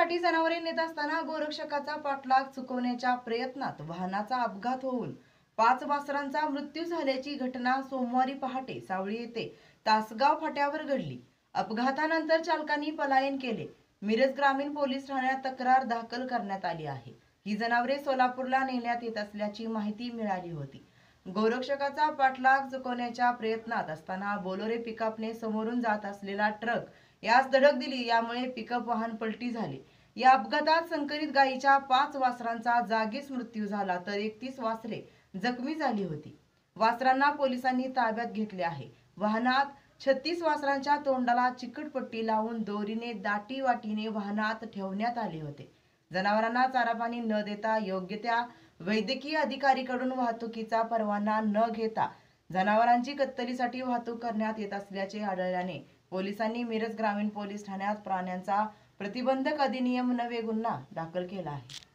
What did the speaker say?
चारण्यासाठी जनावरे नेत असताना गोरक्षकाचा पाठलाग चुकवण्याच्या प्रयत्नात वाहनाचा अपघात होऊन 5 वासरांचा मृत्यू झाल्याची घटना सोमवारी पहाटे सावळी येथे तासगाव फाट्यावर घडली। अपघातानंतर चालकांनी पलायन केले। मिरज ग्रामीण पोलीस ठाण्यात तक्रार दाखल करण्यात आली आहे। ही जनावरे सोलापूरला नेण्यात येत असल्याची माहिती मिळाली होती। गोरक्षकाचा पाठलाग चुकवण्याच्या प्रयत्नात असताना बोलोरे पिकअपने समोरून जात असलेला ट्रक यास धडक दिली, यामुळे पिकअप वाहन पलटी झाले। या अपघातात संकरित गायीच्या 5 वासरांचा जागीच मृत्यू झाला तर 31 वासरे जखमी झाली होती। वासरांना पोलिसांनी ताब्यात घेतले आहे। वाहनात 36 वासरांच्या तोंडाला चिकटपट्टी लावून दोरीने दाटी वाटीने वाहनात ठेवण्यात आले होते। जनावरांना चारा पाणी न देता योग्य त्या वैद्यकीय अधिकारीकडून वाहतुकीचा परवाना न घेता जनावरांची कत्तलीसाठी वाहतूक करण्यात येत असल्याचे आढळल्याने पोलिसांनी मिरज ग्रामीण पोलीस ठाण्यात प्राण्यांचा प्रतिबंधक अधिनियम नवे गुन्हा दाखल केला आहे।